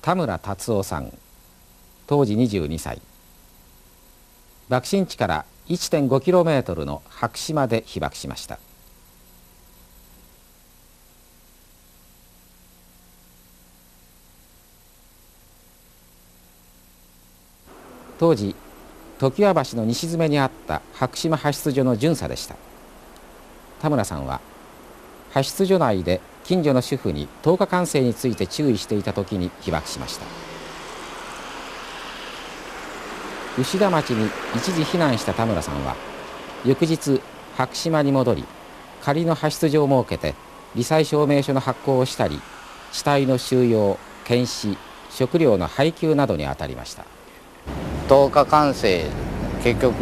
田村達夫さん、当時22歳。爆心地から 1.5km の白島で被爆しました。当時常盤橋の西詰めにあった白島派出所の巡査でした。田村さんは派出所内で近所の主婦に灯火管制について注意していた時に被爆しました。牛田町に一時避難した田村さんは翌日白島に戻り、仮の派出所を設けて罹災証明書の発行をしたり、死体の収容、検視、食料の配給などに当たりました。灯火管制、結局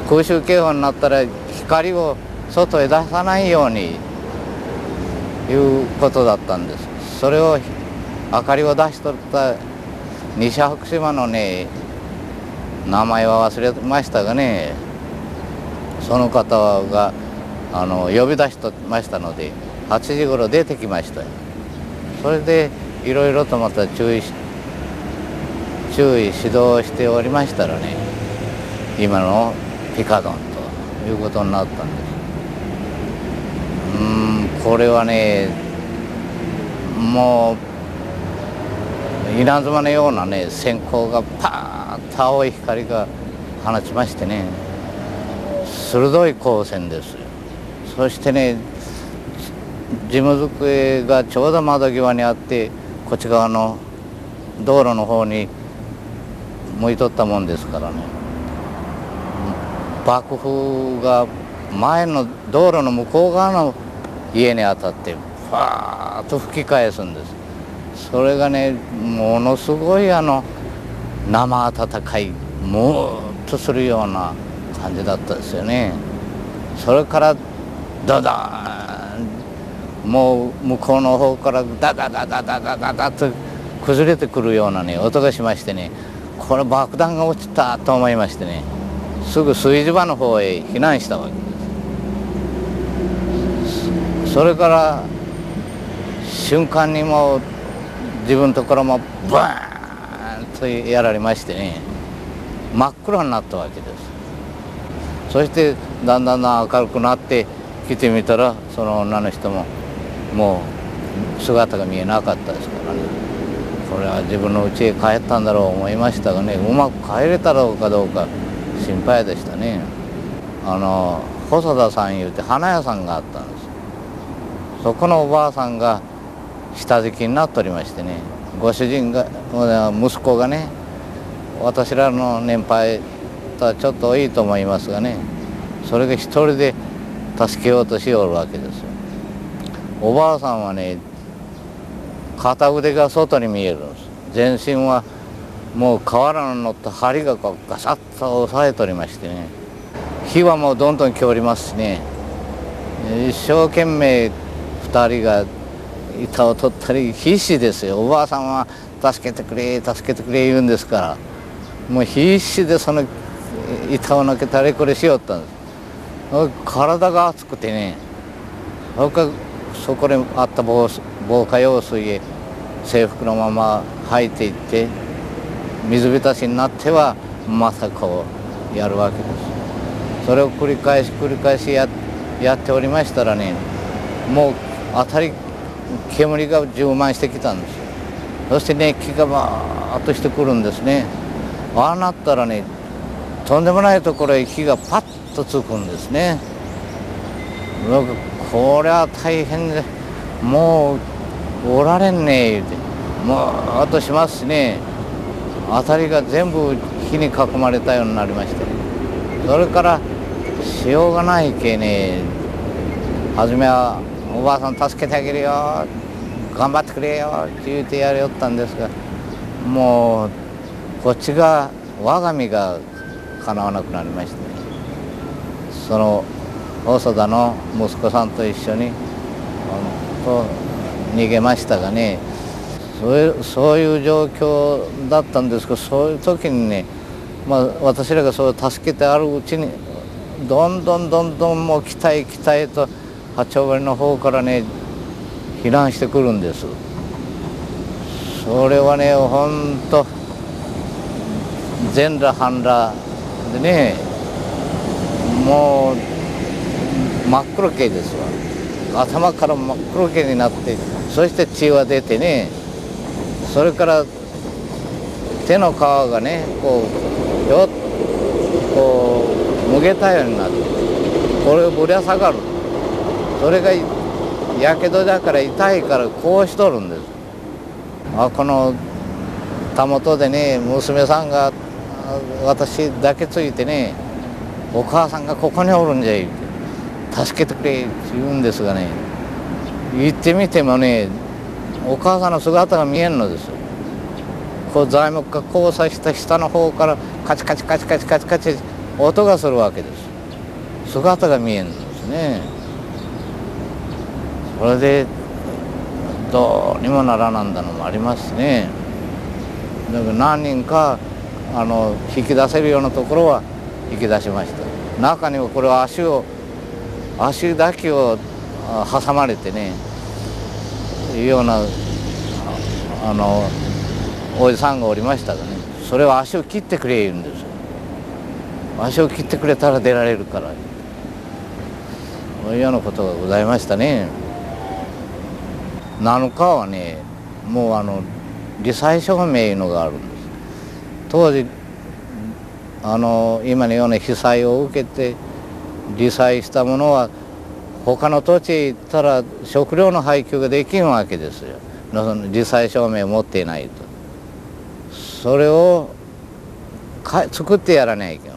空襲警報になったら光を外へ出さないようにいうことだったんです。それを明かりを出しとった西白島のね、名前は忘れましたがね、その方が呼び出しとましたので8時頃出てきましたよ。それでいろいろとまた注意指導しておりましたらね、今のピカドンということになったんです。これはね、もう稲妻のようなね、閃光がパーッと青い光が放ちましてね、鋭い光線ですよ。そしてね、事務机がちょうど窓際にあって、こっち側の道路の方に向いとったもんですからね、爆風が前の道路の向こう側の家に当たってファーッと吹き返すんです。それがね、ものすごい生暖かいムーッとするような感じだったですよね。それからダダーン、もう向こうの方からダダダダダダダダと崩れてくるようなね音がしましてね、これ爆弾が落ちたと思いましてね、すぐ炊事場の方へ避難したわけです。それから瞬間にもう自分のところもバーンとやられましてね、真っ暗になったわけです。そしてだんだん明るくなって来てみたら、その女の人ももう姿が見えなかったですからね、これは自分の家へ帰ったんだろう思いましたがね、うまく帰れたろうかどうか心配でしたね。細田さんいうて花屋さんがあったんです。そこのおばあさんが下敷きになっておりましてね、ご主人が息子がね、私らの年配とはちょっといいと思いますがね、それが一人で助けようとしおるわけですよ。おばあさんはね、片腕が外に見えるんです。全身はもう瓦の乗った針がこうガサッと押さえておりましてね、火はもうどんどん来おりますしね、一生懸命2人が板を取ったり必死ですよ。おばあさんは助けてくれ助けてくれ言うんですから、もう必死でその板を抜けたりこれしよったんです。体が熱くてね、そこにあった防火用水へ制服のまま入っていって水浸しになってはまたこうやるわけです。それを繰り返しやっておりましたらね、もう煙が充満してきたんですよ。そして熱気がバーッとしてくるんですね。ああなったらね、とんでもないところへ火がパッとつくんですね。これは大変で、もうおられんねえ言うて、もうあとしますしね、辺りが全部火に囲まれたようになりまして、それからしようがないけね、初めはおばあさん助けてあげるよ、頑張ってくれよって言うてやりよったんですが、もうこっちが我が身がかなわなくなりまして、その細田の息子さんと一緒に逃げましたがね、そういう状況だったんですけど、そういう時にね、私らがそう助けてあるうちにどんどんもう北へと八丁堀の方からね避難してくるんです。それはね、ほんと全裸半裸でね、もう真っ黒系ですわ。頭から真っ黒系になって、そして血は出てね、それから手の皮がね、こうよっこうむげたようになって、これをぶら下がる。それがやけどだから痛いからこうしとるんです。このたもとでね、娘さんが私だけついてね、お母さんがここにおるんじゃいって助けてくれって言うんですがね、行ってみてもね、お母さんの姿が見えんのです。こう材木が交差した下の方からカチカチカチカチカチカチ音がするわけです。姿が見えんのですね。それでどうにもならなんだのもありますしね。だから何人か引き出せるようなところは引き出しました。中にはこれは足だけを挟まれてね、いうようなおじさんがおりましたがね、それは足を切ってくれ言うんですよ。足を切ってくれたら出られるから、そういうようなことがございましたね。7日はね、もう罹災証明いうのがあるんです。当時今のような被災を受けて罹災したものは他の土地へ行ったら食料の配給ができんわけですよ。罹災証明を持っていないと。それを作ってやらないけど、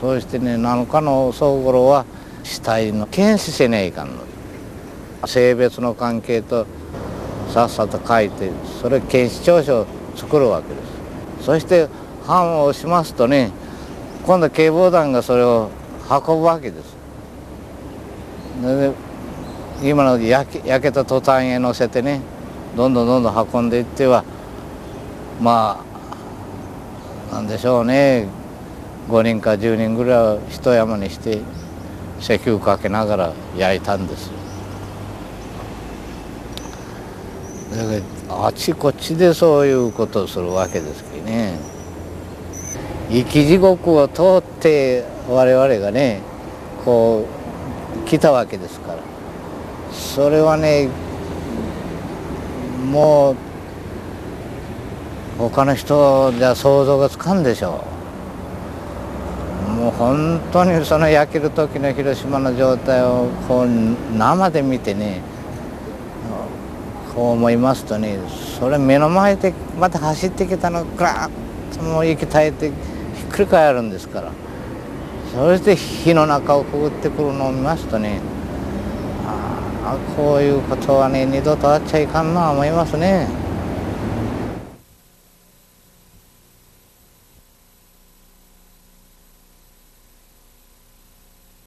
そうしてね、7日の遅う頃は死体の検視せねえかんの。性別の関係とさっさと書いて、それ検視調書を作るわけです。そして判をしますとね、今度警防団がそれを運ぶわけです。で今の焼けたトタンへ乗せてね、どんどん運んでいっては、まあなんでしょうね、5人か10人ぐらいを一山にして石油かけながら焼いたんですよ。だからあちこちでそういうことをするわけですけどね。生き地獄を通って我々がね、こう来たわけですから、それはね、もう他の人じゃ想像がつかんでしょう。もう本当にその焼ける時の広島の状態をこう生で見てね、こう思いますとね、それ目の前でまた走ってきたのグラーッともう息絶えてひっくり返るんですから、そして火の中をくぐってくるのを見ますとね、こういうことはね、二度とあっちゃいかんなと思いますね。